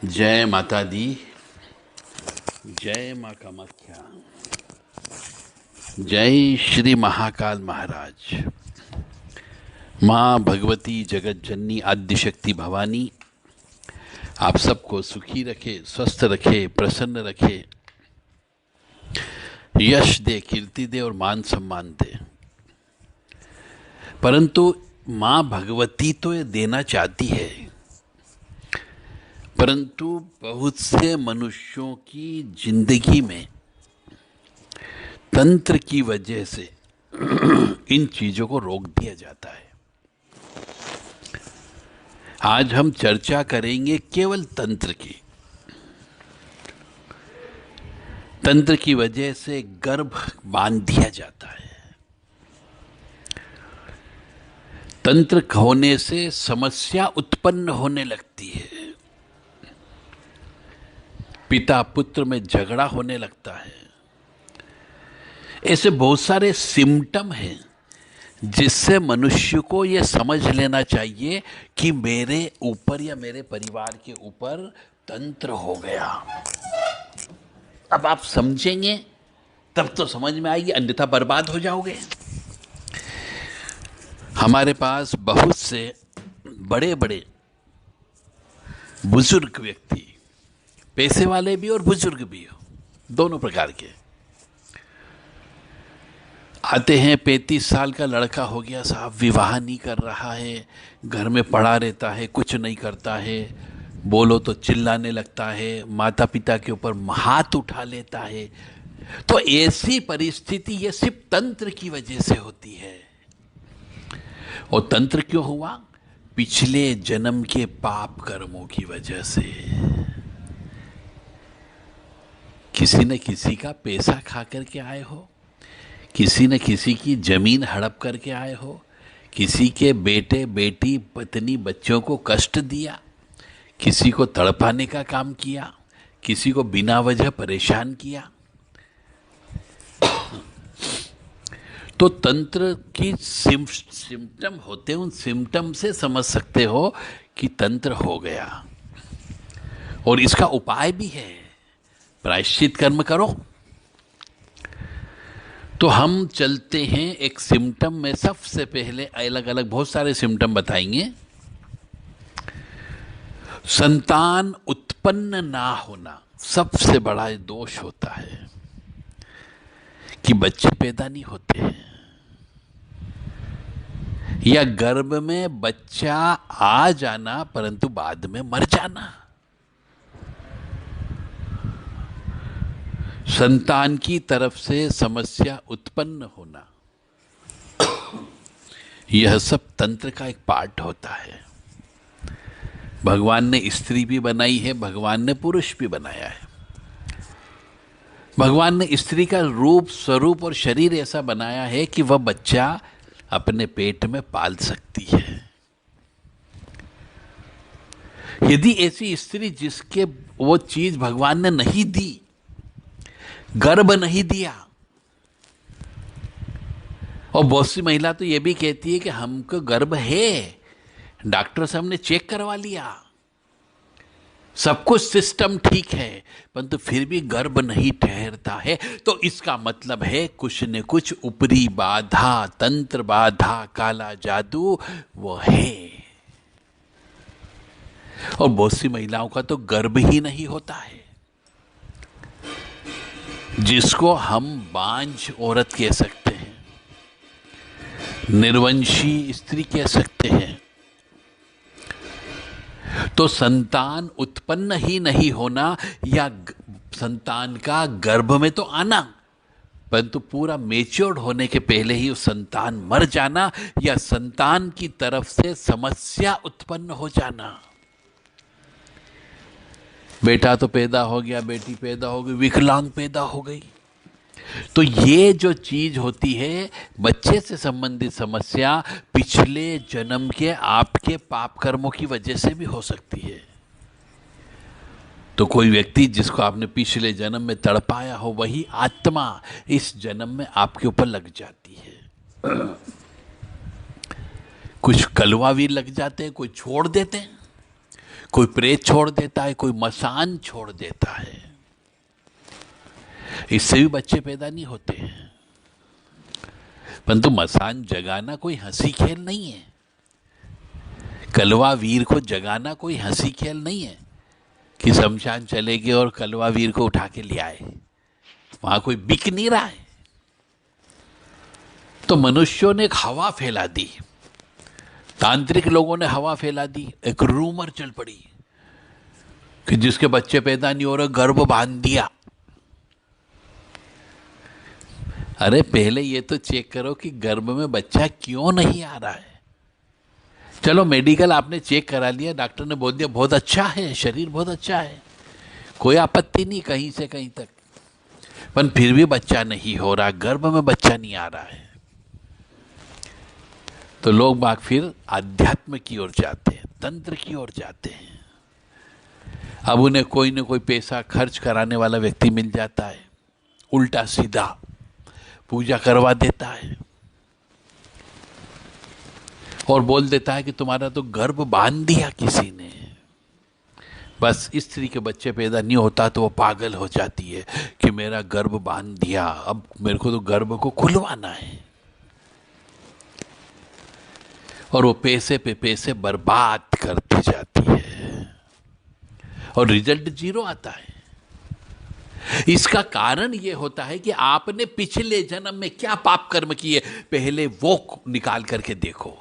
जय माता दी। जय माँ कामाख्या। जय श्री महाकाल महाराज। माँ भगवती जगत जननी आद्य शक्ति भवानी आप सबको सुखी रखे, स्वस्थ रखे, प्रसन्न रखे, यश दे, कीर्ति दे और मान सम्मान दे। परंतु माँ भगवती तो ये देना चाहती है, परंतु बहुत से मनुष्यों की जिंदगी में तंत्र की वजह से इन चीजों को रोक दिया जाता है। आज हम चर्चा करेंगे केवल तंत्र की। तंत्र की वजह से गर्भ बांध दिया जाता है। तंत्र होने से समस्या उत्पन्न होने लगती है। पिता पुत्र में झगड़ा होने लगता है। ऐसे बहुत सारे सिम्टम हैं जिससे मनुष्य को यह समझ लेना चाहिए कि मेरे ऊपर या मेरे परिवार के ऊपर तंत्र हो गया। अब आप समझेंगे तब तो समझ में आएगी, अन्यथा बर्बाद हो जाओगे। हमारे पास बहुत से बड़े बड़े बुजुर्ग व्यक्ति, पैसे वाले भी और बुजुर्ग भी हो, दोनों प्रकार के आते हैं। 35 साल का लड़का हो गया साहब, विवाह नहीं कर रहा है, घर में पड़ा रहता है, कुछ नहीं करता है, बोलो तो चिल्लाने लगता है, माता पिता के ऊपर हाथ उठा लेता है। तो ऐसी परिस्थिति ये सिर्फ तंत्र की वजह से होती है। और तंत्र क्यों हुआ? पिछले जन्म के पाप कर्मों की वजह से। किसी न किसी का पैसा खा करके आए हो, किसी न किसी की जमीन हड़प करके आए हो, किसी के बेटे बेटी पत्नी बच्चों को कष्ट दिया, किसी को तड़पाने का काम किया, किसी को बिना वजह परेशान किया। तो तंत्र की सिम्टम होते हैं, उन सिम्टम से समझ सकते हो कि तंत्र हो गया। और इसका उपाय भी है, प्रायश्चित कर्म करो। तो हम चलते हैं एक सिम्टम में। सबसे पहले अलग अलग बहुत सारे सिम्टम बताएंगे। संतान उत्पन्न ना होना सबसे बड़ा दोष होता है कि बच्चे पैदा नहीं होते हैं, या गर्भ में बच्चा आ जाना परंतु बाद में मर जाना। संतान की तरफ से समस्या उत्पन्न होना, यह सब तंत्र का एक पार्ट होता है। भगवान ने स्त्री भी बनाई है, भगवान ने पुरुष भी बनाया है। भगवान ने स्त्री का रूप स्वरूप और शरीर ऐसा बनाया है कि वह बच्चा अपने पेट में पाल सकती है। यदि ऐसी स्त्री जिसके वो चीज भगवान ने नहीं दी, गर्भ नहीं दिया, और बहुत सी महिला तो ये भी कहती है कि हमको गर्भ है, डॉक्टर से हमने चेक करवा लिया, सब कुछ सिस्टम ठीक है, परंतु फिर भी गर्भ नहीं ठहरता है, तो इसका मतलब है कुछ न कुछ ऊपरी बाधा, तंत्र बाधा, काला जादू वो है। और बहुत सी महिलाओं का तो गर्भ ही नहीं होता है, जिसको हम बांझ औरत कह सकते हैं, निर्वंशी स्त्री कह सकते हैं। तो संतान उत्पन्न ही नहीं होना, या संतान का गर्भ में तो आना परंतु पूरा मेच्योर्ड होने के पहले ही उस संतान मर जाना, या संतान की तरफ से समस्या उत्पन्न हो जाना। बेटा तो पैदा हो गया, बेटी पैदा हो गई, विकलांग पैदा हो गई। तो ये जो चीज होती है, बच्चे से संबंधित समस्या पिछले जन्म के आपके पाप कर्मों की वजह से भी हो सकती है। तो कोई व्यक्ति जिसको आपने पिछले जन्म में तड़पाया हो, वही आत्मा इस जन्म में आपके ऊपर लग जाती है। कुछ कलवा भी लग जाते हैं, कोई छोड़ देते हैं, कोई प्रेत छोड़ देता है, कोई मसान छोड़ देता है। इससे भी बच्चे पैदा नहीं होते हैं। परंतु मसान जगाना कोई हंसी खेल नहीं है। कलवा वीर को जगाना कोई हंसी खेल नहीं है कि शमशान चले गए और कलवा वीर को उठा के ले आए। वहां कोई बिक नहीं रहा है। तो मनुष्यों ने एक हवा फैला दी, तांत्रिक लोगों ने हवा फैला दी, एक रूमर चल पड़ी कि जिसके बच्चे पैदा नहीं हो रहे गर्भ बांध दिया। अरे पहले ये तो चेक करो कि गर्भ में बच्चा क्यों नहीं आ रहा है। चलो मेडिकल आपने चेक करा लिया, डॉक्टर ने बोल दिया बहुत अच्छा है, शरीर बहुत अच्छा है, कोई आपत्ति नहीं कहीं से कहीं तक, पर फिर भी बच्चा नहीं हो रहा, गर्भ में बच्चा नहीं आ रहा है। तो लोग बाग फिर आध्यात्म की ओर जाते हैं, तंत्र की ओर जाते हैं। अब उन्हें कोई न कोई पैसा खर्च कराने वाला व्यक्ति मिल जाता है, उल्टा सीधा पूजा करवा देता है और बोल देता है कि तुम्हारा तो गर्भ बांध दिया किसी ने। बस स्त्री के बच्चे पैदा नहीं होता तो वो पागल हो जाती है कि मेरा गर्भ बांध दिया, अब मेरे को तो गर्भ को खुलवाना है। और वो पैसे पे पैसे बर्बाद करती जाती है और रिजल्ट जीरो आता है। इसका कारण यह होता है कि आपने पिछले जन्म में क्या पाप कर्म किए, पहले वो निकाल करके देखो।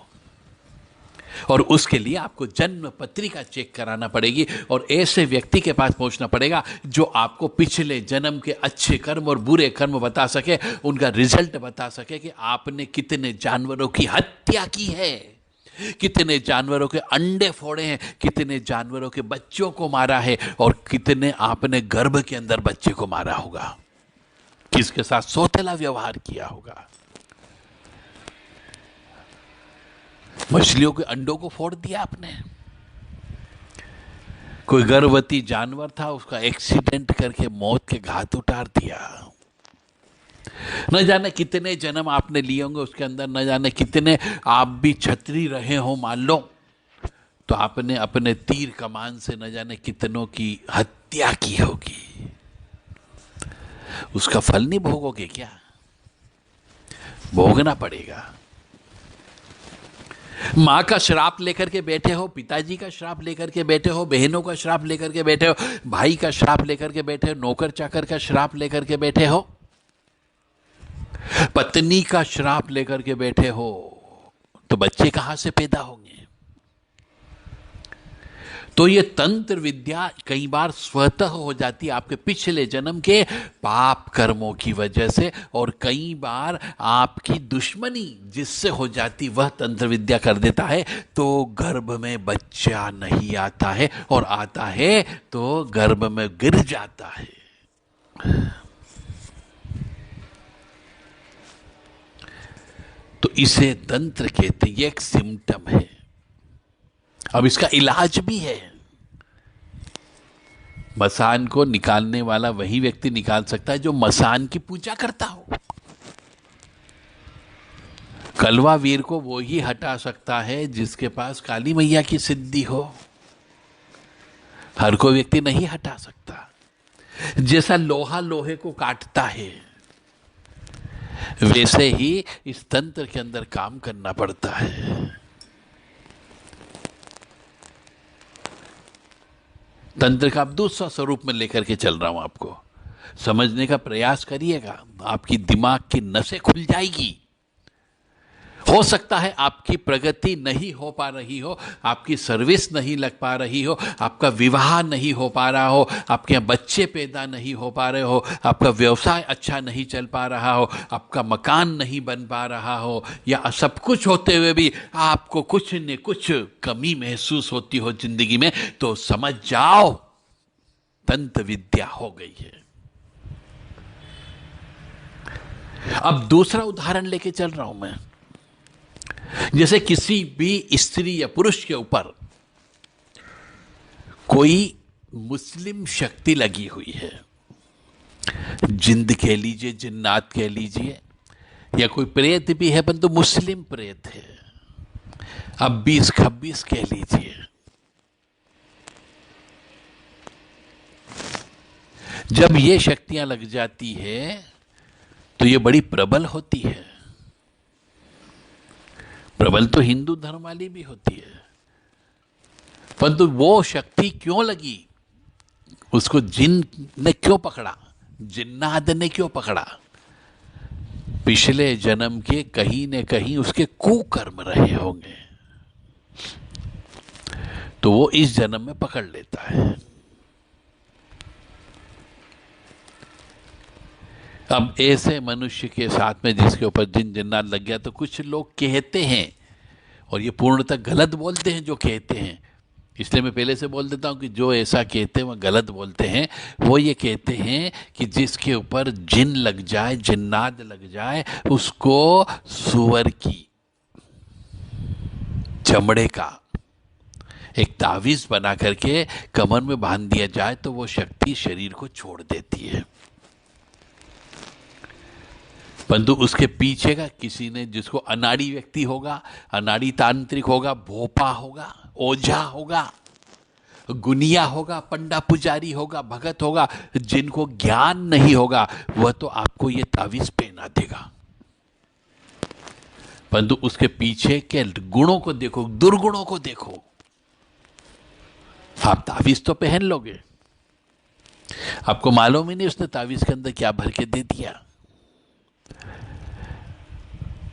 और उसके लिए आपको जन्म पत्रिका चेक कराना पड़ेगी और ऐसे व्यक्ति के पास पहुंचना पड़ेगा जो आपको पिछले जन्म के अच्छे कर्म और बुरे कर्म बता सके, उनका रिजल्ट बता सके कि आपने कितने जानवरों की हत्या की है, कितने जानवरों के अंडे फोड़े हैं, कितने जानवरों के बच्चों को मारा है और कितने आपने गर्भ के अंदर बच्चे को मारा होगा, किसके साथ सौतेला व्यवहार किया होगा। मछलियों के अंडों को फोड़ दिया आपने, कोई गर्भवती जानवर था उसका एक्सीडेंट करके मौत के घाट उतार दिया। न जाने कितने जन्म आपने लिए होंगे उसके अंदर, न जाने कितने आप भी छत्री रहे हो मान लो, तो आपने अपने तीर कमान से न जाने कितनों की हत्या की होगी। उसका फल नहीं भोगोगे क्या? भोगना पड़ेगा। माँ का श्राप लेकर के बैठे हो, पिताजी का श्राप लेकर के बैठे हो, बहनों का श्राप लेकर के बैठे हो, भाई का श्राप लेकर के बैठे हो, नौकर चाकर का श्राप लेकर के बैठे हो, पत्नी का श्राप लेकर के बैठे हो, तो बच्चे कहां से पैदा होंगे? तो ये तंत्र विद्या कई बार स्वतः हो जाती है आपके पिछले जन्म के पाप कर्मों की वजह से, और कई बार आपकी दुश्मनी जिससे हो जाती वह तंत्र विद्या कर देता है, तो गर्भ में बच्चा नहीं आता है, और आता है तो गर्भ में गिर जाता है। तो इसे तंत्र कहते हैं, ये एक सिम्टम है। अब इसका इलाज भी है। मसान को निकालने वाला वही व्यक्ति निकाल सकता है जो मसान की पूजा करता हो। कलवा वीर को वो ही हटा सकता है जिसके पास काली मैया की सिद्धि हो। हर कोई व्यक्ति नहीं हटा सकता। जैसा लोहा लोहे को काटता है, वैसे ही इस तंत्र के अंदर काम करना पड़ता है। तंत्र का आप दूसरा स्वरूप में लेकर के चल रहा हूं, आपको समझने का प्रयास करिएगा, आपकी दिमाग की नसें खुल जाएगी। हो सकता है आपकी प्रगति नहीं हो पा रही हो, आपकी सर्विस नहीं लग पा रही हो, आपका विवाह नहीं हो पा रहा हो, आपके यहाँ बच्चे पैदा नहीं हो पा रहे हो, आपका व्यवसाय अच्छा नहीं चल पा रहा हो, आपका मकान नहीं बन पा रहा हो, या सब कुछ होते हुए भी आपको कुछ न कुछ कमी महसूस होती हो जिंदगी में, तो समझ जाओ तंत्र विद्या हो गई है। अब दूसरा उदाहरण लेके चल रहा हूं मैं। जैसे किसी भी स्त्री या पुरुष के ऊपर कोई मुस्लिम शक्ति लगी हुई है, जिंद कह लीजिए, जिन्नात कह लीजिए, या कोई प्रेत भी है परंतु मुस्लिम प्रेत है, अब 20-26 कह लीजिए। जब ये शक्तियां लग जाती है तो ये बड़ी प्रबल होती है। प्रबल तो हिंदू धर्म वाली भी होती है, परंतु वो शक्ति क्यों लगी, उसको जिन ने क्यों पकड़ा, जिन्नात ने क्यों पकड़ा? पिछले जन्म के कहीं न कहीं उसके कुकर्म रहे होंगे, तो वो इस जन्म में पकड़ लेता है। अब ऐसे मनुष्य के साथ में जिसके ऊपर जिन जिन्नात लग गया, तो कुछ लोग कहते हैं, और ये पूर्णतः गलत बोलते हैं जो कहते हैं, इसलिए मैं पहले से बोल देता हूँ कि जो ऐसा कहते हैं वह गलत बोलते हैं। वो ये कहते हैं कि जिसके ऊपर जिन लग जाए, जिन्नात लग जाए, उसको सुअर की चमड़े का एक तावीज बना करके कमर में बांध दिया जाए तो वो शक्ति शरीर को छोड़ देती है। परंतु उसके पीछे का किसी ने, जिसको अनाड़ी व्यक्ति होगा, अनाड़ी तांत्रिक होगा, भोपा होगा, ओझा होगा, गुनिया होगा, पंडा पुजारी होगा, भगत होगा, जिनको ज्ञान नहीं होगा, वह तो आपको ये तावीज पहना देगा। परंतु उसके पीछे के गुणों को देखो, दुर्गुणों को देखो, आप तावीज तो पहन लोगे, आपको मालूम ही नहीं उसने तावीज के अंदर क्या भर के दे दिया,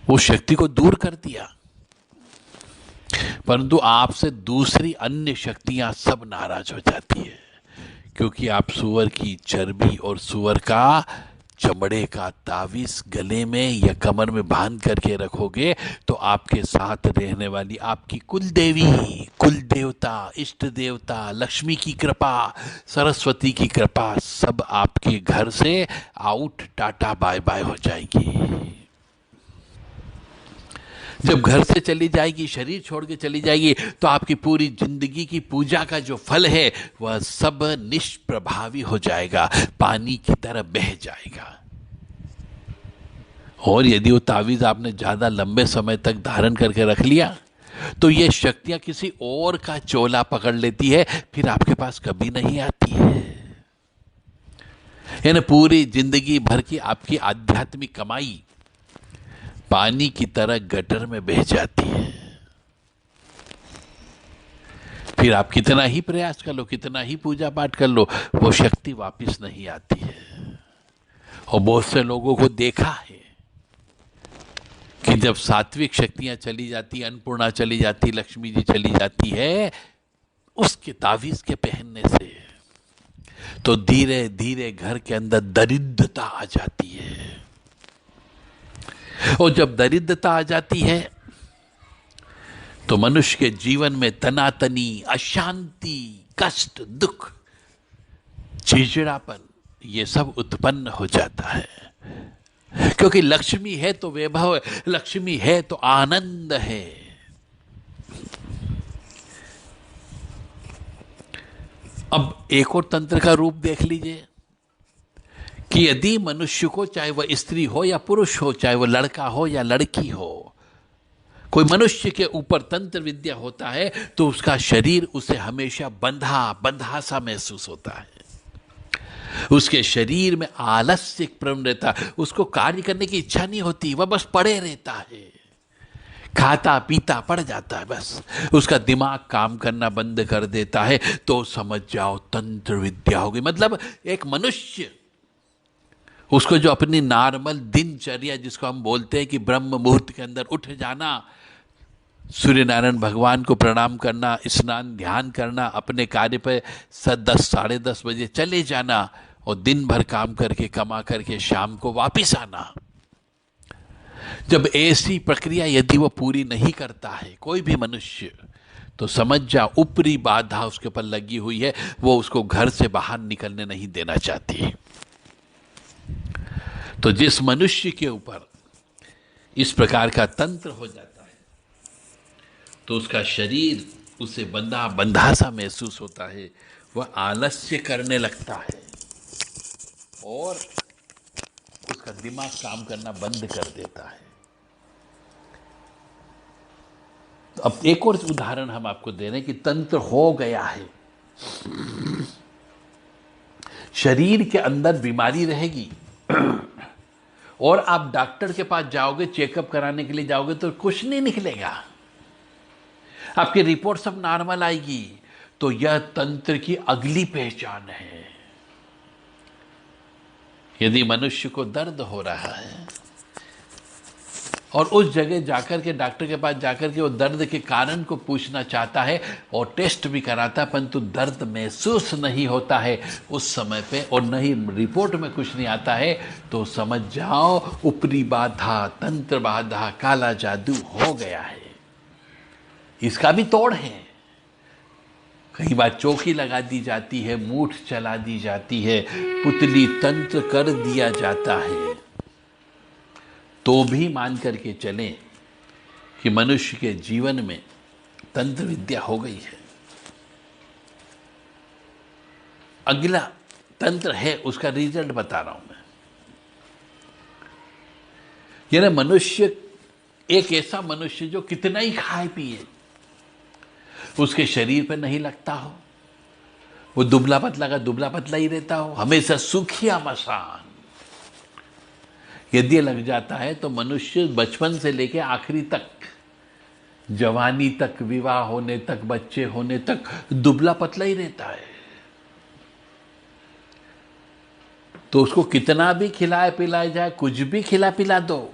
वो शक्ति को दूर कर दिया। परंतु आपसे दूसरी अन्य शक्तियां सब नाराज हो जाती है, क्योंकि आप सुअर की चर्बी और सुअर का चमड़े का तावीज गले में या कमर में बांध करके रखोगे, तो आपके साथ रहने वाली आपकी कुल देवी, कुल देवता, इष्ट देवता, लक्ष्मी की कृपा, सरस्वती की कृपा, सब आपके घर से आउट, टाटा बाय बाय हो जाएगी। जब घर से चली जाएगी, शरीर छोड़ के चली जाएगी, तो आपकी पूरी जिंदगी की पूजा का जो फल है वह सब निष्प्रभावी हो जाएगा, पानी की तरह बह जाएगा। और यदि वो तावीज आपने ज्यादा लंबे समय तक धारण करके रख लिया, तो ये शक्तियां किसी और का चोला पकड़ लेती है, फिर आपके पास कभी नहीं आती है। यानी पूरी जिंदगी भर की आपकी आध्यात्मिक कमाई पानी की तरह गटर में बह जाती है। फिर आप कितना ही प्रयास कर लो, कितना ही पूजा पाठ कर लो, वो शक्ति वापस नहीं आती है। और बहुत से लोगों को देखा है कि जब सात्विक शक्तियां चली जाती, अन्नपूर्णा चली जाती, लक्ष्मी जी चली जाती है, उसके तावीज के पहनने से तो धीरे धीरे घर के अंदर दरिद्रता आ जाती है। और जब दरिद्रता आ जाती है तो मनुष्य के जीवन में तनातनी, अशांति, कष्ट, दुख, चिड़चिड़ापन, ये सब उत्पन्न हो जाता है। क्योंकि लक्ष्मी है तो वैभव है, लक्ष्मी है तो आनंद है। अब एक और तंत्र का रूप देख लीजिए कि यदि मनुष्य को, चाहे वह स्त्री हो या पुरुष हो, चाहे वह लड़का हो या लड़की हो, कोई मनुष्य के ऊपर तंत्र विद्या होता है तो उसका शरीर उसे हमेशा बंधा बंधा सा महसूस होता है। उसके शरीर में आलस्य प्रवण रहता है, उसको कार्य करने की इच्छा नहीं होती, वह बस पड़े रहता है, खाता पीता पड़ जाता है, बस उसका दिमाग काम करना बंद कर देता है। तो समझ जाओ तंत्र विद्या होगी। मतलब एक मनुष्य, उसको जो अपनी नॉर्मल दिनचर्या, जिसको हम बोलते हैं कि ब्रह्म मुहूर्त के अंदर उठ जाना, सूर्य नारायण भगवान को प्रणाम करना, स्नान ध्यान करना, अपने कार्य पर 10 साढ़े 10 बजे चले जाना और दिन भर काम करके कमा करके शाम को वापिस आना। जब ऐसी प्रक्रिया यदि वो पूरी नहीं करता है कोई भी मनुष्य, तो समझ जा ऊपरी बाधा उसके ऊपर लगी हुई है, वो उसको घर से बाहर निकलने नहीं देना चाहती। तो जिस मनुष्य के ऊपर इस प्रकार का तंत्र हो जाता है तो उसका शरीर उसे बंधा बंधा सा महसूस होता है, वह आलस्य करने लगता है और उसका दिमाग काम करना बंद कर देता है। तो अब एक और उदाहरण हम आपको दे रहे हैं कि तंत्र हो गया है। शरीर के अंदर बीमारी रहेगी और आप डॉक्टर के पास जाओगे, चेकअप कराने के लिए जाओगे तो कुछ नहीं निकलेगा, आपकी रिपोर्ट सब नॉर्मल आएगी। तो यह तंत्र की अगली पहचान है। यदि मनुष्य को दर्द हो रहा है और उस जगह जाकर के डॉक्टर के पास जाकर के वो दर्द के कारण को पूछना चाहता है और टेस्ट भी कराता है, परंतु दर्द महसूस नहीं होता है उस समय पे और नहीं रिपोर्ट में कुछ नहीं आता है, तो समझ जाओ ऊपरी बाधा, तंत्र बाधा, काला जादू हो गया है। इसका भी तोड़ है। कई बार चौकी लगा दी जाती है, मूठ चला दी जाती है, पुतली तंत्र कर दिया जाता है, तो भी मान करके चलें कि मनुष्य के जीवन में तंत्र विद्या हो गई है। अगला तंत्र है, उसका रिजल्ट बता रहा हूं मैं। यानी मनुष्य, एक ऐसा मनुष्य जो कितना ही खाए पिए उसके शरीर पर नहीं लगता हो, वो दुबला पतला का दुबला पतला ही रहता हो, हमेशा सुखिया मसान। यदि लग जाता है तो मनुष्य बचपन से लेकर आखिरी तक, जवानी तक, विवाह होने तक, बच्चे होने तक दुबला पतला ही रहता है। तो उसको कितना भी खिलाए पिलाए जाए, कुछ भी खिला पिला दो,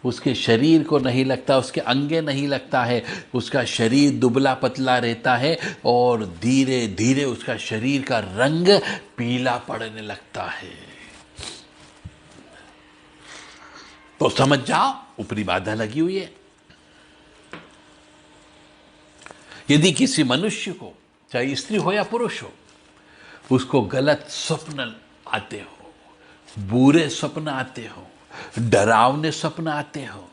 उसके शरीर को नहीं लगता, उसके अंगे नहीं लगता है, उसका शरीर दुबला पतला रहता है और धीरे धीरे उसका शरीर का रंग पीला पड़ने लगता है। तो समझ जाओ ऊपरी बाधा लगी हुई है। यदि किसी मनुष्य को, चाहे स्त्री हो या पुरुष हो, उसको गलत स्वप्न आते हो, बुरे स्वप्न आते हो, डरावने स्वप्न आते हो,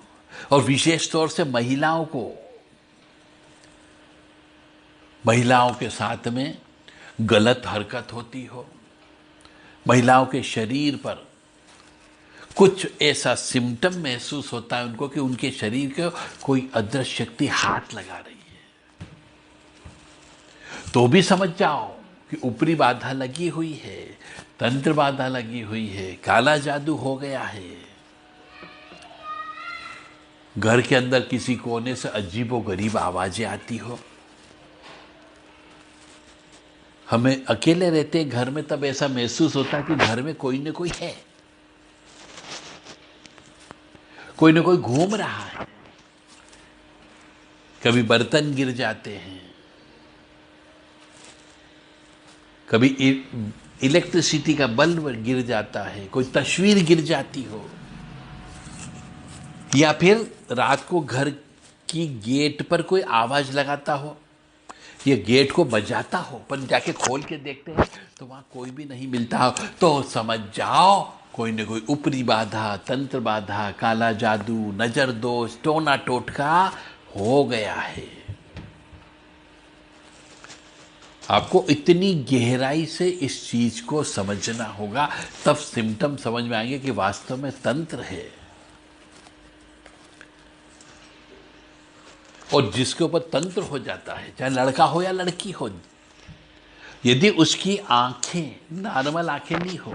और विशेष तौर से महिलाओं को, महिलाओं के साथ में गलत हरकत होती हो, महिलाओं के शरीर पर कुछ ऐसा सिम्टम महसूस होता है उनको कि उनके शरीर को कोई अदृश्य शक्ति हाथ लगा रही है, तो भी समझ जाओ कि ऊपरी बाधा लगी हुई है, तंत्र बाधा लगी हुई है, काला जादू हो गया है। घर के अंदर किसी कोने से अजीबो गरीब आवाजें आती हो, हमें अकेले रहते घर में तब ऐसा महसूस होता है कि घर में कोई न कोई है, कोई न कोई घूम रहा है। कभी बर्तन गिर जाते हैं, कभी इलेक्ट्रिसिटी का बल्ब गिर जाता है, कोई तस्वीर गिर जाती हो, या फिर रात को घर की गेट पर कोई आवाज लगाता हो, ये गेट को बजाता हो, पर जाके खोल के देखते हैं तो वहां कोई भी नहीं मिलता हो, तो समझ जाओ कोई न कोई ऊपरी बाधा, तंत्र बाधा, काला जादू, नजर दोष, टोना टोटका हो गया है। आपको इतनी गहराई से इस चीज को समझना होगा, तब सिम्टम समझ में आएंगे कि वास्तव में तंत्र है। और जिसके ऊपर तंत्र हो जाता है, चाहे लड़का हो या लड़की हो, यदि उसकी आंखें नॉर्मल आंखें नहीं हो,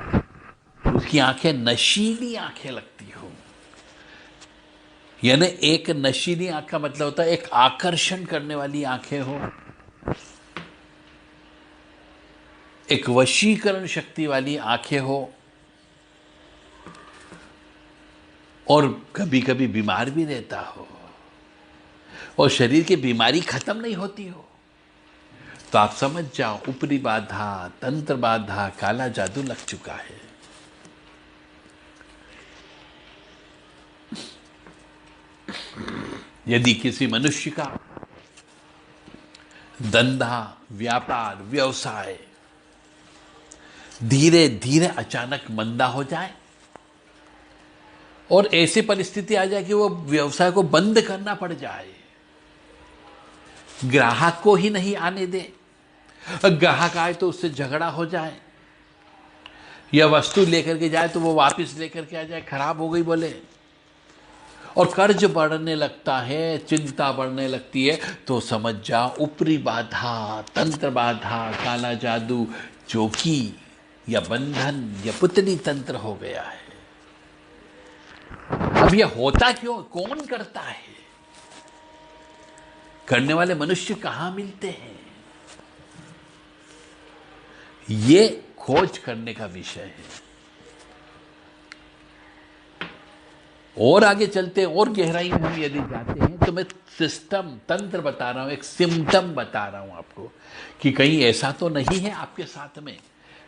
उसकी आंखें नशीली आंखें लगती हो, यानी एक नशीली आंख का मतलब होता है एक आकर्षण करने वाली आंखें हो, एक वशीकरण शक्ति वाली आंखें हो, और कभी कभी बीमार भी रहता हो और शरीर की बीमारी खत्म नहीं होती हो, तो आप समझ जाओ ऊपरी बाधा, तंत्र बाधा, काला जादू लग चुका है। यदि किसी मनुष्य का धंधा, व्यापार, व्यवसाय धीरे धीरे अचानक मंदा हो जाए और ऐसी परिस्थिति आ जाए कि वो व्यवसाय को बंद करना पड़ जाए, ग्राहक को ही नहीं आने दे, ग्राहक आए तो उससे झगड़ा हो जाए, या वस्तु लेकर के जाए तो वो वापस लेकर के आ जाए, खराब हो गई बोले, और कर्ज बढ़ने लगता है, चिंता बढ़ने लगती है, तो समझ जाओ ऊपरी बाधा, तंत्र बाधा, काला जादू, जो कि या बंधन या पुतली तंत्र हो गया है। अब यह होता क्यों, कौन करता है, करने वाले मनुष्य कहां मिलते हैं, ये खोज करने का विषय है। और आगे चलते हैं, और गहराई में हम यदि जाते हैं तो मैं सिस्टम, तंत्र बता रहा हूं, एक सिम्टम बता रहा हूं आपको कि कहीं ऐसा तो नहीं है आपके साथ में।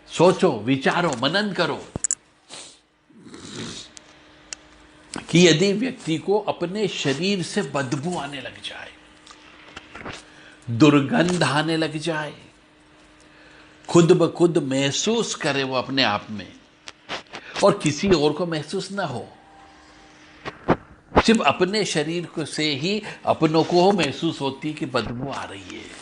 सोचो, विचारो, मनन करो कि यदि व्यक्ति को अपने शरीर से बदबू आने लग जाए, दुर्गंध आने लग जाए, खुद ब खुद महसूस करे वो अपने आप में, और किसी और को महसूस ना हो, सिर्फ अपने शरीर को से ही अपनों को महसूस होती है कि बदबू आ रही है,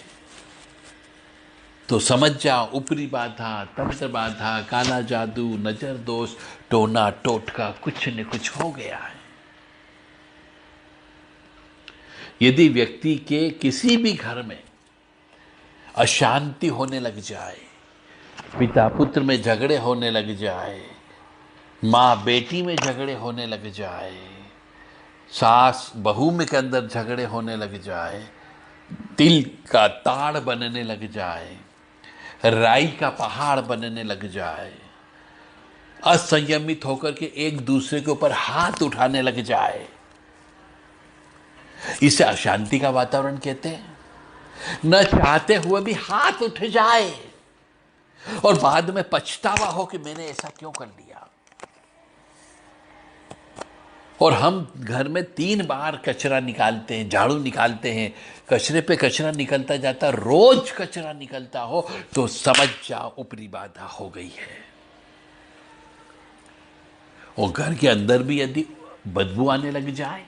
तो समझ जाओ ऊपरी बाधा, तंत्र बाधा, काला जादू, नजर दोष, टोना टोटका कुछ न कुछ हो गया है। यदि व्यक्ति के किसी भी घर में अशांति होने लग जाए, पिता पुत्र में झगड़े होने लग जाए, माँ बेटी में झगड़े होने लग जाए, सास बहू में के अंदर झगड़े होने लग जाए, तिल का ताड़ बनने लग जाए, राई का पहाड़ बनने लग जाए, असंयमित होकर के एक दूसरे के ऊपर हाथ उठाने लग जाए, इसे अशांति का वातावरण कहते हैं। न चाहते हुए भी हाथ उठ जाए और बाद में पछतावा हो कि मैंने ऐसा क्यों कर लिया। और हम घर में 3 बार कचरा निकालते हैं, झाड़ू निकालते हैं, कचरे पे कचरा निकलता जाता, रोज कचरा निकलता हो तो समझ जाओ ऊपरी बाधा हो गई है। और घर के अंदर भी यदि बदबू आने लग जाए,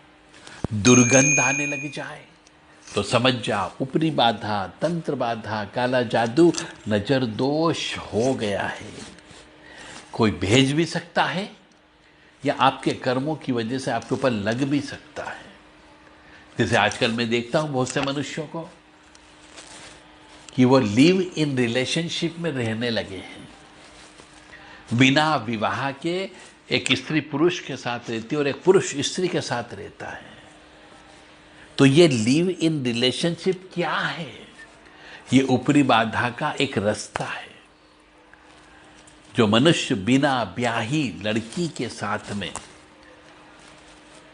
दुर्गंध आने लग जाए, तो समझ जाओ ऊपरी बाधा, तंत्र बाधा, काला जादू, नजर दोष हो गया है। कोई भेज भी सकता है या आपके कर्मों की वजह से आपके ऊपर लग भी सकता है। जैसे आजकल मैं देखता हूं बहुत से मनुष्यों को कि वो लिव इन रिलेशनशिप में रहने लगे हैं, बिना विवाह के एक स्त्री पुरुष के साथ रहती है और एक पुरुष स्त्री के साथ रहता है। तो ये लिव इन रिलेशनशिप क्या है? ये ऊपरी बाधा का एक रास्ता है। जो मनुष्य बिना ब्याही लड़की के साथ में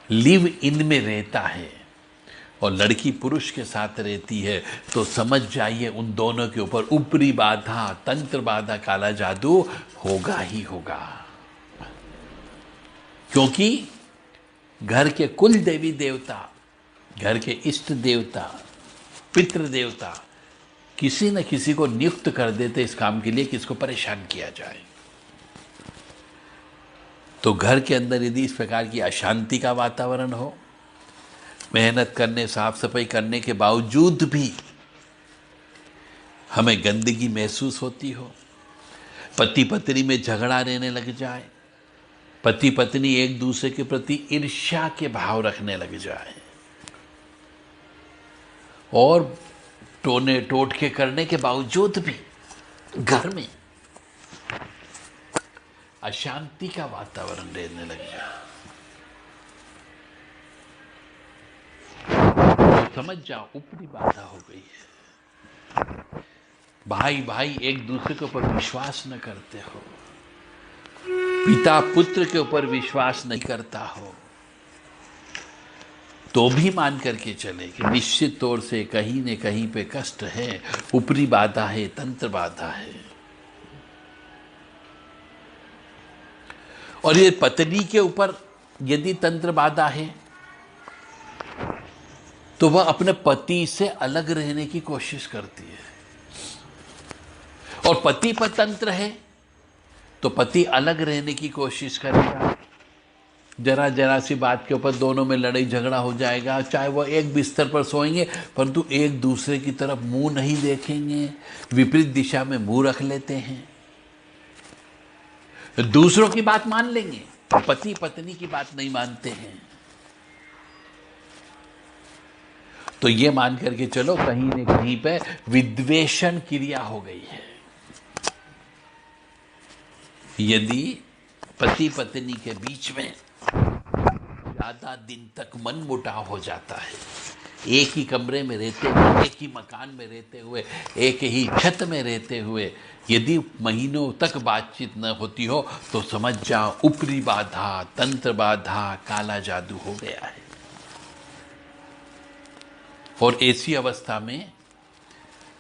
लिव इन में रहता है और लड़की पुरुष के साथ रहती है, तो समझ जाइए उन दोनों के ऊपर ऊपरी बाधा, तंत्र बाधा, काला जादू होगा ही होगा। क्योंकि घर के कुल देवी देवता, घर के इष्ट देवता, पितृ देवता किसी न किसी को नियुक्त कर देते इस काम के लिए कि इसको परेशान किया जाए। तो घर के अंदर यदि इस प्रकार की अशांति का वातावरण हो, मेहनत करने, साफ सफाई करने के बावजूद भी हमें गंदगी महसूस होती हो, पति पत्नी में झगड़ा रहने लग जाए, पति पत्नी एक दूसरे के प्रति ईर्ष्या के भाव रखने लग जाए और टोने टोटके करने के बावजूद भी घर में अशांति का वातावरण रहने लग जाए, तो समझ जाओ ऊपरी बाधा हो गई है। भाई भाई एक दूसरे के ऊपर विश्वास न करते हो, पिता पुत्र के ऊपर विश्वास नहीं करता हो, तो भी मान करके चले कि निश्चित तौर से कहीं न कहीं पे कष्ट है, ऊपरी बाधा है, तंत्र बाधा है। और ये पत्नी के ऊपर यदि तंत्र बाधा है तो वह अपने पति से अलग रहने की कोशिश करती है, और पति पर तंत्र है तो पति अलग रहने की कोशिश करेगा। जरा जरा सी बात के ऊपर दोनों में लड़ाई झगड़ा हो जाएगा, चाहे वो एक बिस्तर पर सोएंगे परंतु एक दूसरे की तरफ मुंह नहीं देखेंगे, विपरीत दिशा में मुंह रख लेते हैं, दूसरों की बात मान लेंगे, पति पत्नी की बात नहीं मानते हैं। तो ये मान करके चलो कहीं न कहीं पे विद्वेषण क्रिया हो गई है। यदि पति पत्नी के बीच में ज्यादा दिन तक मनमुटाव हो जाता है, एक ही कमरे में रहते हुए, एक ही मकान में रहते हुए, एक ही छत में रहते हुए यदि महीनों तक बातचीत न होती हो, तो समझ जाओ ऊपरी बाधा, तंत्र बाधा, काला जादू हो गया है। और ऐसी अवस्था में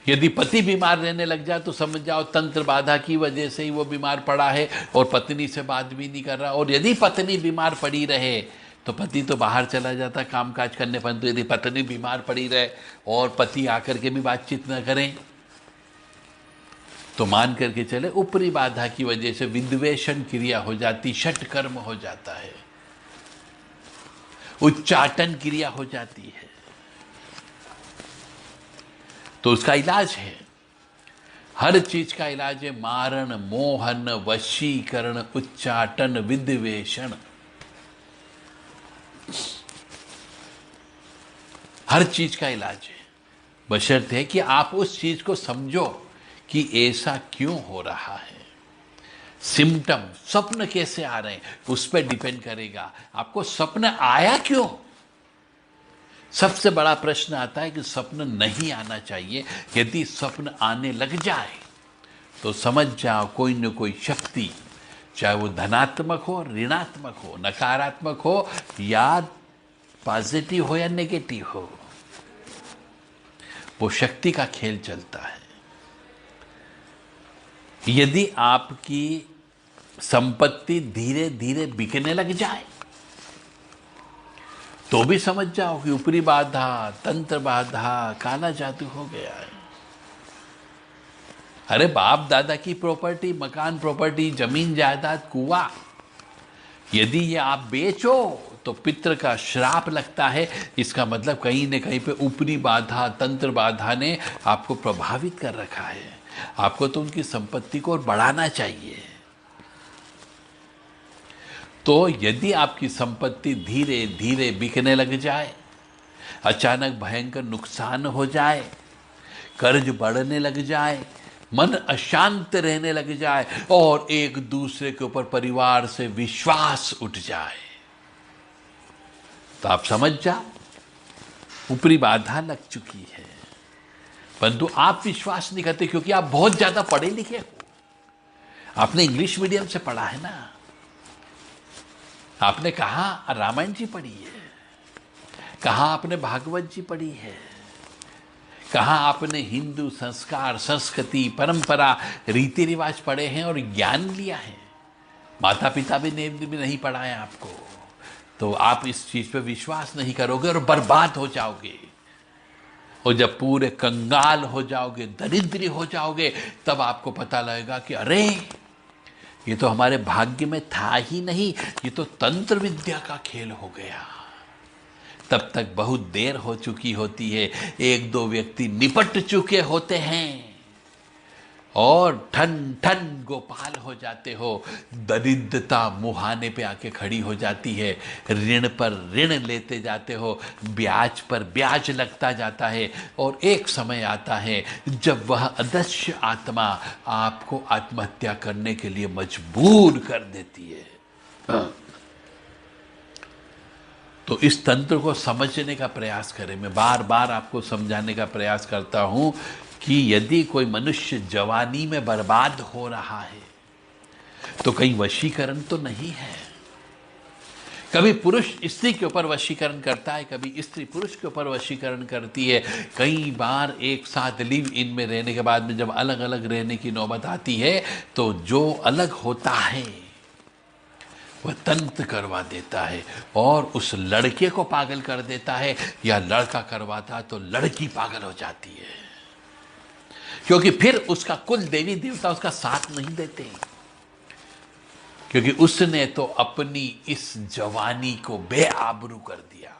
यदि पति बीमार रहने लग जाए तो समझ जाओ तंत्र बाधा की वजह से ही वो बीमार पड़ा है और पत्नी से बात भी नहीं कर रहा। और यदि पत्नी बीमार पड़ी रहे तो पति तो बाहर चला जाता कामकाज करने, परंतु यदि पत्नी बीमार पड़ी रहे और पति आकर के भी बातचीत न करें तो मान करके चले ऊपरी बाधा की वजह से विद्वेषण क्रिया हो जाती, षटकर्म हो जाता है, उच्चाटन क्रिया हो जाती है। तो उसका इलाज है, हर चीज का इलाज है, मारण, मोहन, वशीकरण, उच्चाटन, विद्वेषण, हर चीज का इलाज है। बशर्ते है कि आप उस चीज को समझो कि ऐसा क्यों हो रहा है। सिम्टम, स्वप्न कैसे आ रहे हैं उस पर डिपेंड करेगा आपको स्वप्न आया क्यों। सबसे बड़ा प्रश्न आता है कि स्वप्न नहीं आना चाहिए। यदि स्वप्न आने लग जाए तो समझ जाओ कोई न कोई शक्ति, चाहे वो धनात्मक हो, ऋणात्मक हो, नकारात्मक हो या पॉजिटिव हो या नेगेटिव हो, वो शक्ति का खेल चलता है। यदि आपकी संपत्ति धीरे धीरे बिकने लग जाए तो भी समझ जाओ कि ऊपरी बाधा, तंत्र बाधा, काला जादू हो गया है। अरे बाप दादा की प्रॉपर्टी, मकान, प्रॉपर्टी, जमीन जायदाद, कुआं, यदि ये आप बेचो तो पितृ का श्राप लगता है। इसका मतलब कहीं न कहीं पे ऊपरी बाधा, तंत्र बाधा ने आपको प्रभावित कर रखा है। आपको तो उनकी संपत्ति को और बढ़ाना चाहिए। तो यदि आपकी संपत्ति धीरे धीरे बिकने लग जाए, अचानक भयंकर नुकसान हो जाए, कर्ज बढ़ने लग जाए, मन अशांत रहने लग जाए और एक दूसरे के ऊपर परिवार से विश्वास उठ जाए, तो आप समझ जाओ ऊपरी बाधा लग चुकी है। परंतु आप विश्वास नहीं करते क्योंकि आप बहुत ज्यादा पढ़े लिखे हो, आपने इंग्लिश मीडियम से पढ़ा है ना, आपने कहा रामायण जी पढ़ी है, कहा आपने भागवत जी पढ़ी है, कहा आपने हिंदू संस्कार, संस्कृति, परंपरा, रीति रिवाज पढ़े हैं और ज्ञान लिया है। माता पिता भी ने भी नहीं पढ़ाया आपको, तो आप इस चीज पे विश्वास नहीं करोगे और बर्बाद हो जाओगे। और जब पूरे कंगाल हो जाओगे, दरिद्री हो जाओगे, तब आपको पता लगेगा कि अरे ये तो हमारे भाग्य में था ही नहीं, ये तो तंत्र विद्या का खेल हो गया। तब तक बहुत देर हो चुकी होती है, एक दो व्यक्ति निपट चुके होते हैं और ठन ठन गोपाल हो जाते हो। दरिद्रता मुहाने पे आके खड़ी हो जाती है, ऋण पर ऋण लेते जाते हो, ब्याज पर ब्याज लगता जाता है और एक समय आता है जब वह अदृश्य आत्मा आपको आत्महत्या करने के लिए मजबूर कर देती है। तो इस तंत्र को समझने का प्रयास करें। मैं बार बार आपको समझाने का प्रयास करता हूं कि यदि कोई मनुष्य जवानी में बर्बाद हो रहा है तो कहीं वशीकरण तो नहीं है। कभी पुरुष स्त्री के ऊपर वशीकरण करता है, कभी स्त्री पुरुष के ऊपर वशीकरण करती है। कई बार एक साथ लिव इन में रहने के बाद में जब अलग अलग रहने की नौबत आती है तो जो अलग होता है वह तंत्र करवा देता है और उस लड़के को पागल कर देता है, या लड़का करवाता है तो लड़की पागल हो जाती है, क्योंकि फिर उसका कुल देवी देवता उसका साथ नहीं देते, क्योंकि उसने तो अपनी इस जवानी को बेआबरू कर दिया।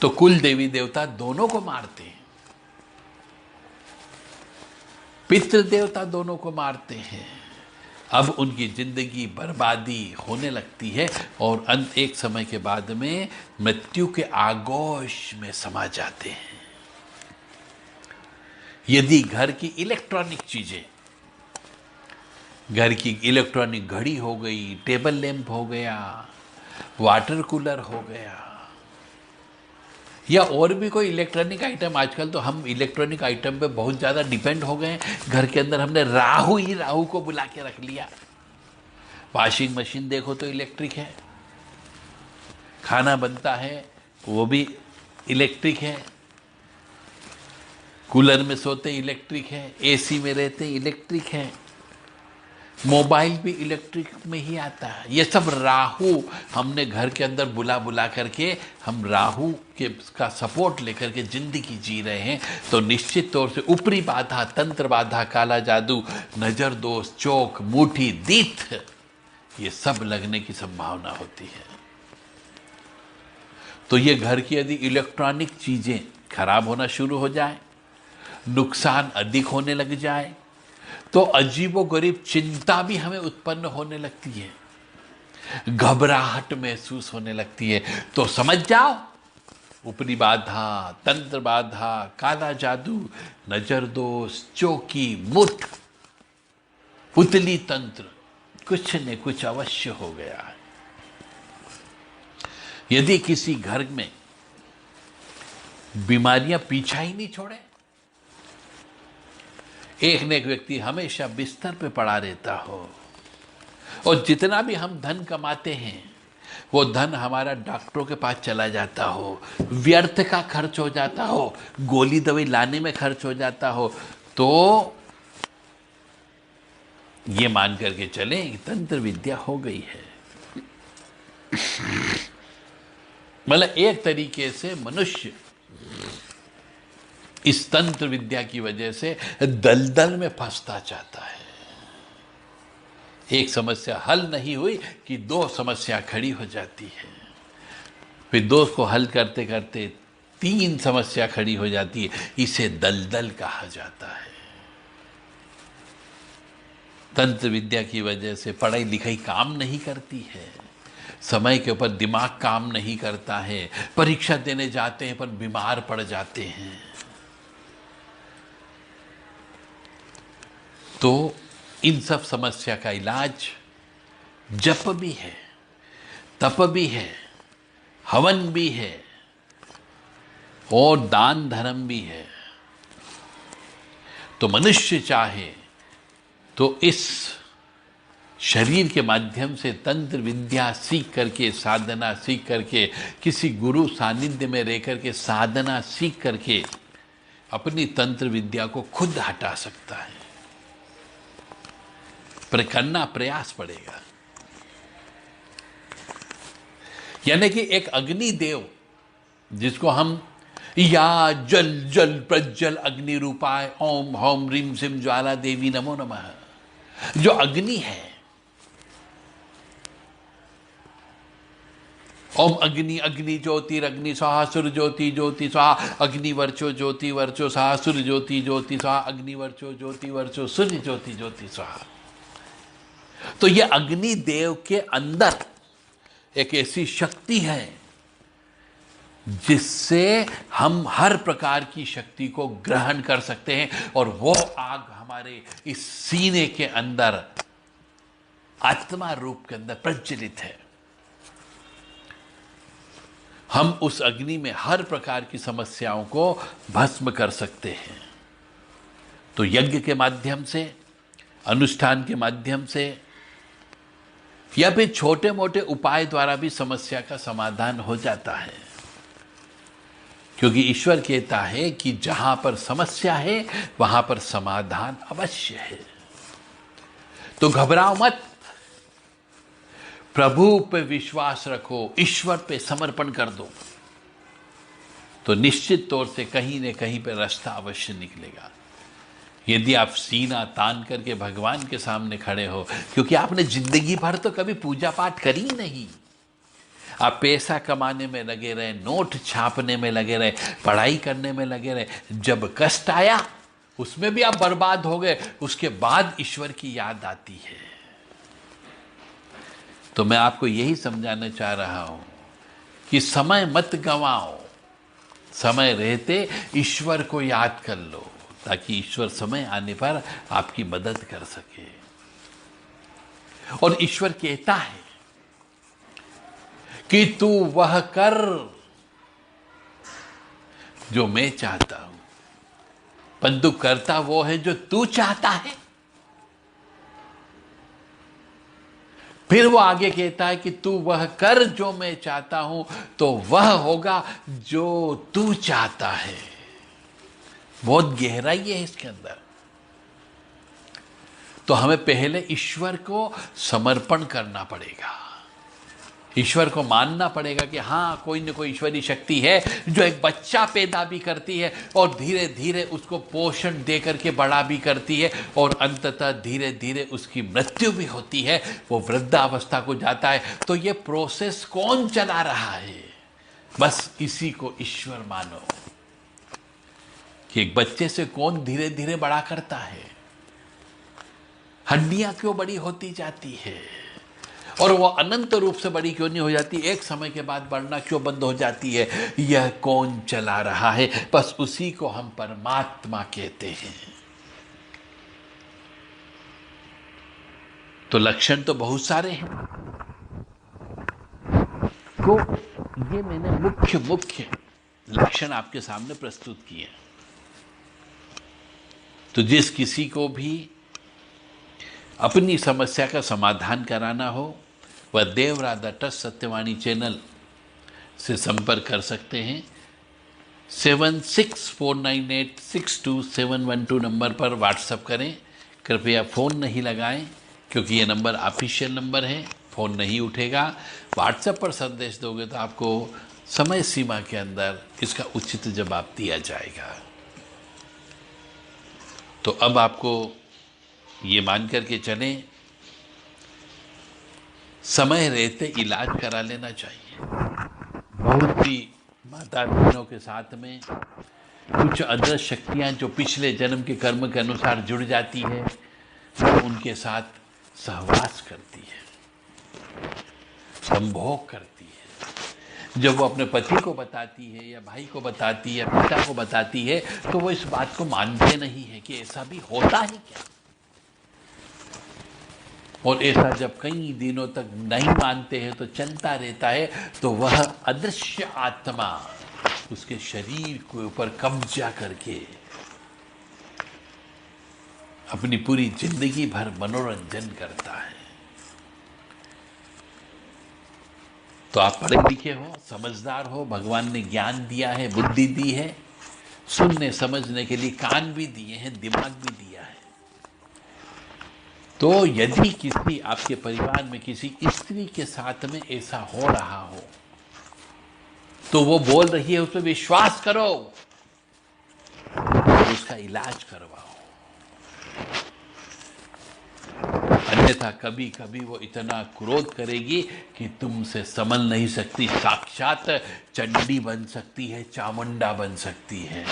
तो कुल देवी देवता दोनों को मारते हैं, पितृ देवता दोनों को मारते हैं। अब उनकी जिंदगी बर्बादी होने लगती है और अंत एक समय के बाद में मृत्यु के आगोश में समा जाते हैं। यदि घर की इलेक्ट्रॉनिक चीजें घर की इलेक्ट्रॉनिक घड़ी हो गई, टेबल लैंप हो गया, वाटर कूलर हो गया, या और भी कोई इलेक्ट्रॉनिक आइटम। आजकल तो हम इलेक्ट्रॉनिक आइटम पे बहुत ज़्यादा डिपेंड हो गए हैं। घर के अंदर हमने राहु ही राहु को बुला के रख लिया। वॉशिंग मशीन देखो तो इलेक्ट्रिक है, खाना बनता है वो भी इलेक्ट्रिक है, कूलर में सोते इलेक्ट्रिक है, एसी में रहते इलेक्ट्रिक है, मोबाइल भी इलेक्ट्रिक में ही आता है। ये सब राहु हमने घर के अंदर बुला बुला करके हम राहु के का सपोर्ट लेकर के जिंदगी जी रहे हैं। तो निश्चित तौर से ऊपरी बाधा, तंत्र बाधा, काला जादू, नजर दोष, चोक, मुठी, दीथ, ये सब लगने की संभावना होती है। तो ये घर की यदि इलेक्ट्रॉनिक चीजें खराब होना शुरू हो जाए, नुकसान अधिक होने लग जाए, तो अजीबोगरीब चिंता भी हमें उत्पन्न होने लगती है, घबराहट महसूस होने लगती है। तो समझ जाओ, ऊपरी बाधा, तंत्र बाधा, काला जादू, नजर दोष, चौकी, मुठ, पुतली तंत्र, कुछ न कुछ अवश्य हो गया है। यदि किसी घर में बीमारियां पीछा ही नहीं छोड़े, एक न एक व्यक्ति हमेशा बिस्तर पे पड़ा रहता हो, और जितना भी हम धन कमाते हैं वो धन हमारा डॉक्टरों के पास चला जाता हो, व्यर्थ का खर्च हो जाता हो, गोली दवाई लाने में खर्च हो जाता हो, तो ये मान करके चले तंत्र विद्या हो गई है। मतलब एक तरीके से मनुष्य इस तंत्र विद्या की वजह से दलदल में फंसता जाता है। एक समस्या हल नहीं हुई कि दो समस्या खड़ी हो जाती है, फिर दो को हल करते करते तीन समस्या खड़ी हो जाती है। इसे दलदल कहा जाता है। तंत्र विद्या की वजह से पढ़ाई लिखाई काम नहीं करती है, समय के ऊपर दिमाग काम नहीं करता है, परीक्षा देने जाते हैं पर बीमार पड़ जाते हैं। तो इन सब समस्या का इलाज जप भी है, तप भी है, हवन भी है और दान धर्म भी है। तो मनुष्य चाहे तो इस शरीर के माध्यम से तंत्र विद्या सीख करके, साधना सीख करके, किसी गुरु सानिध्य में रह करके साधना सीख करके अपनी तंत्र विद्या को खुद हटा सकता है, पर करना प्रयास पड़ेगा। यानी कि एक अग्नि देव जिसको हम या जल जल प्रज्वल अग्नि रूपाय ओम होम रीम सिम ज्वाला देवी नमो नमः, जो अग्नि है, ओम अग्नि अग्नि ज्योतिर अग्नि स्वाहा सुर ज्योति ज्योति स्वाहा अग्नि वर्चो ज्योति वर्चो स्वाहा सुर ज्योति ज्योति स्वाहा अग्नि वर्चो ज्योति वर्चो सूर्य ज्योति ज्योति स्वाहा। तो ये अग्नि देव के अंदर एक ऐसी शक्ति है जिससे हम हर प्रकार की शक्ति को ग्रहण कर सकते हैं, और वो आग हमारे इस सीने के अंदर आत्मा रूप के अंदर प्रज्वलित है। हम उस अग्नि में हर प्रकार की समस्याओं को भस्म कर सकते हैं। तो यज्ञ के माध्यम से, अनुष्ठान के माध्यम से, या फिर छोटे मोटे उपाय द्वारा भी समस्या का समाधान हो जाता है, क्योंकि ईश्वर कहता है कि जहां पर समस्या है वहां पर समाधान अवश्य है। तो घबराओ मत, प्रभु पे विश्वास रखो, ईश्वर पे समर्पण कर दो, तो निश्चित तौर से कहीं न कहीं पे रास्ता अवश्य निकलेगा। यदि आप सीना तान करके भगवान के सामने खड़े हो, क्योंकि आपने जिंदगी भर तो कभी पूजा पाठ करी नहीं, आप पैसा कमाने में लगे रहे, नोट छापने में लगे रहे, पढ़ाई करने में लगे रहे, जब कष्ट आया उसमें भी आप बर्बाद हो गए, उसके बाद ईश्वर की याद आती है। तो मैं आपको यही समझाना चाह रहा हूं कि समय मत गंवाओ, समय रहते ईश्वर को याद कर लो, ताकि ईश्वर समय आने पर आपकी मदद कर सके। और ईश्वर कहता है कि तू वह कर जो मैं चाहता हूं, परंतु करता वो है जो तू चाहता है। फिर वो आगे कहता है कि तू वह कर जो मैं चाहता हूं, तो वह होगा जो तू चाहता है। बहुत गहराई है इसके अंदर। तो हमें पहले ईश्वर को समर्पण करना पड़ेगा, ईश्वर को मानना पड़ेगा कि हाँ, कोई न कोई ईश्वरीय शक्ति है जो एक बच्चा पैदा भी करती है और धीरे धीरे उसको पोषण दे करके बड़ा भी करती है, और अंततः धीरे धीरे उसकी मृत्यु भी होती है, वो वृद्धावस्था को जाता है। तो ये प्रोसेस कौन चला रहा है? बस इसी को ईश्वर मानो कि एक बच्चे से कौन धीरे धीरे बड़ा करता है, हड्डियां क्यों बड़ी होती जाती है, और वो अनंत रूप से बड़ी क्यों नहीं हो जाती, एक समय के बाद बढ़ना क्यों बंद हो जाती है, यह कौन चला रहा है? बस उसी को हम परमात्मा कहते हैं। तो लक्षण तो बहुत सारे हैं, तो ये मैंने मुख्य लक्षण आपके सामने प्रस्तुत किए। तो जिस किसी को भी अपनी समस्या का समाधान कराना हो, वह देवराधा ट्रस्ट सत्यवाणी चैनल से संपर्क कर सकते हैं। 7649862712 नंबर पर व्हाट्सएप करें। कृपया फ़ोन नहीं लगाएं, क्योंकि ये नंबर ऑफिशियल नंबर है, फ़ोन नहीं उठेगा। व्हाट्सएप पर संदेश दोगे तो आपको समय सीमा के अंदर इसका उचित जवाब दिया जाएगा। तो अब आपको ये मान करके चलें, समय रहते इलाज करा लेना चाहिए। बहुत सी माता बहनों के साथ में कुछ अदृश्य शक्तियां जो पिछले जन्म के कर्म के अनुसार जुड़ जाती है, वो उनके साथ सहवास करती है, संभोग करती है। जब वो अपने पति को बताती है या भाई को बताती है या पिता को बताती है, तो वो इस बात को मानते नहीं है कि ऐसा भी होता है क्या। और ऐसा जब कई दिनों तक नहीं मानते हैं तो चलता रहता है, तो वह अदृश्य आत्मा उसके शरीर के ऊपर कब्जा करके अपनी पूरी जिंदगी भर मनोरंजन करता है। तो आप पढ़े लिखे हो, समझदार हो, भगवान ने ज्ञान दिया है, बुद्धि दी है, सुनने समझने के लिए कान भी दिए हैं, दिमाग भी दिया है। तो यदि किसी आपके परिवार में किसी स्त्री के साथ में ऐसा हो रहा हो, तो वो बोल रही है, उस पर विश्वास करो, उसका इलाज करवाओ। अन्यथा कभी कभी वो इतना क्रोध करेगी कि तुमसे संभल नहीं सकती, साक्षात चंडी बन सकती है, चामुंडा बन सकती है।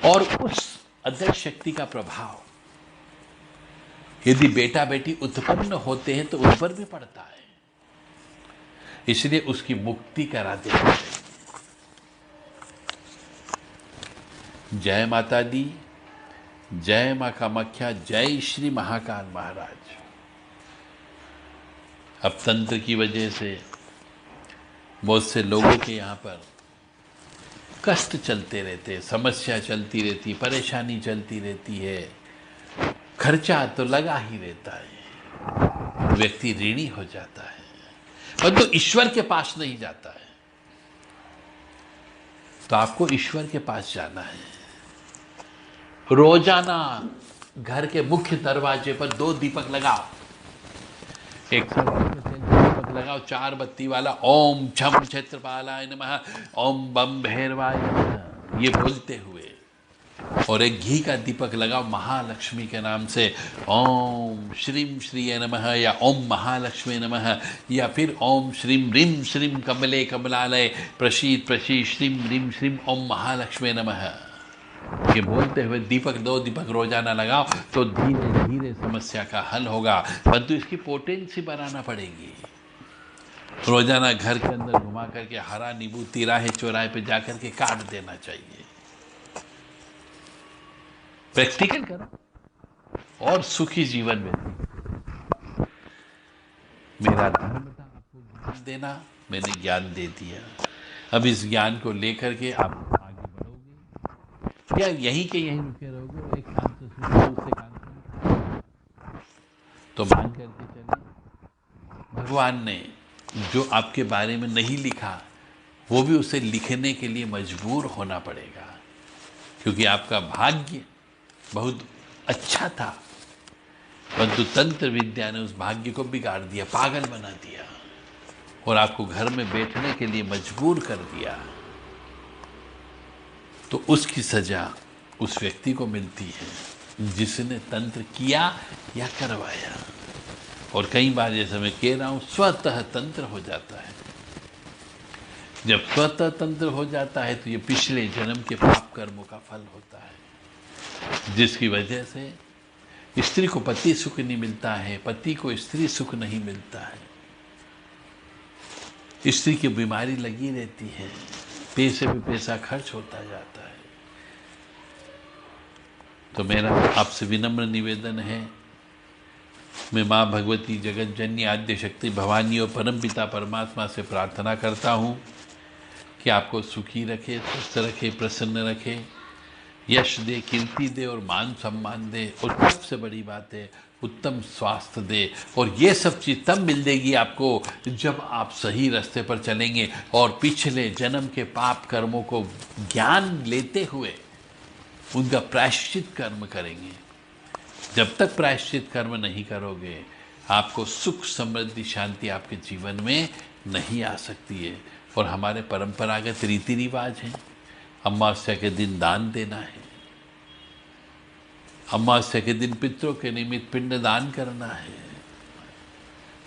और उस अदृश्य शक्ति का प्रभाव यदि बेटा बेटी उत्पन्न होते हैं तो उन पर भी पड़ता है, इसलिए उसकी मुक्ति करा देनी चाहिए। जय माता दी, जय मां कामाख्या, जय श्री महाकाल महाराज। अब तंत्र की वजह से बहुत से लोगों के यहाँ पर कष्ट चलते रहते, समस्या चलती रहती, परेशानी चलती रहती है, खर्चा तो लगा ही रहता है, व्यक्ति ऋणी हो जाता है, परंतु तो ईश्वर के पास नहीं जाता है। तो आपको ईश्वर के पास जाना है। रोजाना घर के मुख्य दरवाजे पर 2 दीपक लगाओ, एक दीपक लगाओ 4 बत्ती वाला, ओम छम क्षेत्रपालाय नमः, ओम बम भैरवाय नमः, ये बोलते हुए, और एक घी का दीपक लगाओ महालक्ष्मी के नाम से, ओम श्रीम श्रीय नमः, या ओम महालक्ष्मी नमः, या फिर ओम श्रीम रीम श्रीम कमले कमलालय प्रसीद प्रसीद श्रीम रीम श्रीम ओम महालक्ष्मी नमः, ये बोलते हुए 2 दीपक रोजाना लगाओ, तो धीरे धीरे समस्या का हल होगा। परंतु इसकी पोटेंसी बनाना पड़ेगी। रोजाना घर के अंदर घुमा करके हरा नींबू तिराहे चौराहे पे जाकर के काट देना चाहिए। प्रैक्टिकल करो, और सुखी जीवन व्यतीत। मेरा धर्म था आपको ज्ञान देना, मैंने ज्ञान दे दिया। अब इस ज्ञान को लेकर के आप आगे बढ़ोगे या यहीं के यहीं रुके रहोगे और एक कान से सुन दूसरे कान से निकाल? तो मान करके चलिए, भगवान ने जो आपके बारे में नहीं लिखा वो भी उसे लिखने के लिए मजबूर होना पड़ेगा, क्योंकि आपका भाग्य बहुत अच्छा था, परंतु तंत्र विद्या ने उस भाग्य को बिगाड़ दिया, पागल बना दिया और आपको घर में बैठने के लिए मजबूर कर दिया। तो उसकी सजा उस व्यक्ति को मिलती है जिसने तंत्र किया या करवाया। और कई बार जैसे मैं कह रहा हूं, स्वतः तंत्र हो जाता है। जब स्वतः तंत्र हो जाता है तो ये पिछले जन्म के पाप कर्मों का फल होता है, जिसकी वजह से स्त्री को पति सुख नहीं मिलता है, पति को स्त्री सुख नहीं मिलता है, स्त्री की बीमारी लगी रहती है, पैसे पे पैसा खर्च होता जाता है। तो मेरा आपसे विनम्र निवेदन है, मैं माँ भगवती जगत जननी आद्य शक्ति भवानी और परमपिता परमात्मा से प्रार्थना करता हूँ कि आपको सुखी रखे, स्वस्थ रखे, प्रसन्न रखे, यश दे, कीर्ति दे और मान सम्मान दे, और सबसे बड़ी बात है उत्तम स्वास्थ्य दे। और ये सब चीज़ तब मिल देगी आपको जब आप सही रास्ते पर चलेंगे और पिछले जन्म के पाप कर्मों को ज्ञान लेते हुए उनका प्रायश्चित कर्म करेंगे। जब तक प्रायश्चित कर्म नहीं करोगे आपको सुख, समृद्धि, शांति आपके जीवन में नहीं आ सकती है। और हमारे परंपरागत रीति रिवाज हैं, अमावस्या के दिन दान देना है, अमावस्या के दिन पितरों के निमित्त पिंड दान करना है।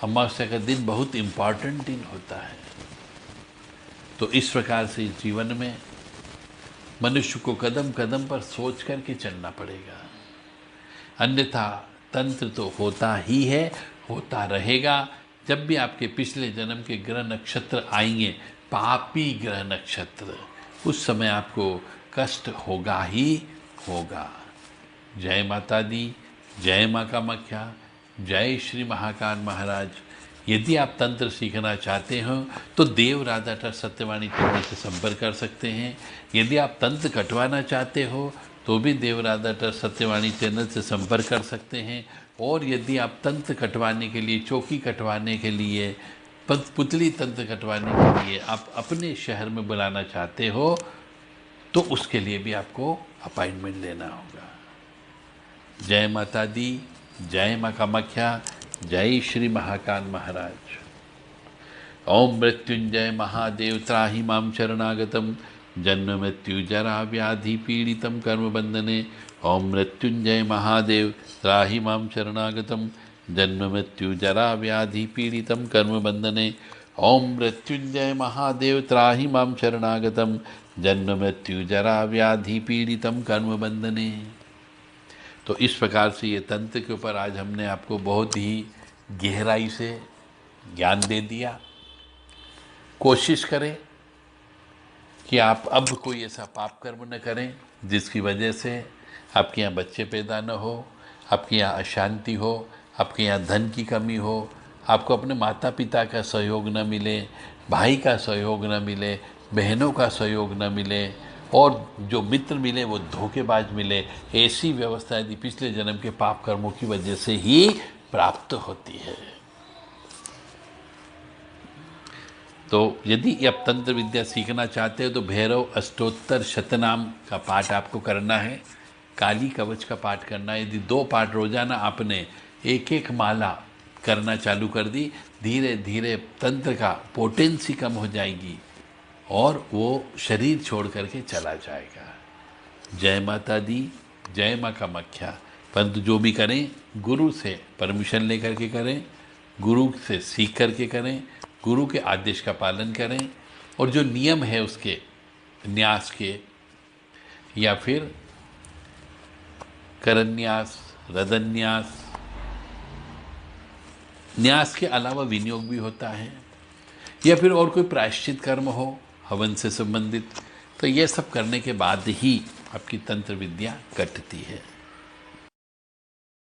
अमावस्या का दिन बहुत इम्पॉर्टेंट दिन होता है। तो इस प्रकार से जीवन में मनुष्य को कदम कदम पर सोच करके चलना पड़ेगा, अन्यथा तंत्र तो होता ही है, होता रहेगा। जब भी आपके पिछले जन्म के ग्रह नक्षत्र आएंगे, पापी ग्रह नक्षत्र, उस समय आपको कष्ट होगा ही होगा। जय माता दी, जय माँ कामाख्या, जय श्री महाकाल महाराज। यदि आप तंत्र सीखना चाहते हो तो देव राधा ट्रस्ट सत्यवाणी चैनल से संपर्क कर सकते हैं। यदि आप तंत्र कटवाना चाहते हो तो भी देव राधा ट्रस्ट सत्यवाणी चैनल से संपर्क कर सकते हैं। और यदि आप तंत्र कटवाने के लिए, चौकी कटवाने के लिए, पुतली तंत्र कटवाने के लिए आप अपने शहर में बुलाना चाहते हो तो उसके लिए भी आपको अपॉइंटमेंट लेना होगा। जय माता दी, जय माँ कामाख्या, जय श्री महाकाल महाराज। ओम मृत्युंजय महादेव त्राहि मां शरणागतम जन्म मृत्यु जरा व्याधि पीड़ितम कर्म बंधने। ओम मृत्युंजय महादेव त्राहि मां शरणागतम जन्म मृत्यु जरा व्याधि पीड़ितम कर्म बंधने। ओम मृत्युंजय महादेव त्राहि मां शरणागतम जन्म मृत्यु जरा व्याधि पीड़ितम कर्म बंधने। तो इस प्रकार से ये तंत्र के ऊपर आज हमने आपको बहुत ही गहराई से ज्ञान दे दिया। कोशिश करें कि आप अब कोई ऐसा पाप कर्म न करें जिसकी वजह से आपके यहाँ बच्चे पैदा न हो, आपके यहाँ अशांति हो, आपके यहाँ धन की कमी हो, आपको अपने माता पिता का सहयोग न मिले, भाई का सहयोग न मिले, बहनों का सहयोग न मिले, और जो मित्र मिले वो धोखेबाज मिले। ऐसी व्यवस्था यदि पिछले जन्म के पाप कर्मों की वजह से ही प्राप्त होती है। तो यदि आप तंत्र विद्या सीखना चाहते हो तो भैरव अष्टोत्तर शतनाम का पाठ आपको करना है, काली कवच का पाठ करना है। यदि 2 पाठ रोजाना आपने एक एक माला करना चालू कर दी, धीरे धीरे तंत्र का पोटेंसी कम हो जाएगी और वो शरीर छोड़ करके चला जाएगा। जय माता दी, जय माँ कामाख्या। परंतु जो भी करें गुरु से परमिशन लेकर के करें, गुरु से सीख करके करें, गुरु के आदेश का पालन करें, और जो नियम है उसके न्यास के या फिर करन्यास, रदन्यास, न्यास के अलावा विनियोग भी होता है, या फिर और कोई प्रायश्चित कर्म हो हवन से संबंधित, तो ये सब करने के बाद ही आपकी तंत्र विद्या कटती है।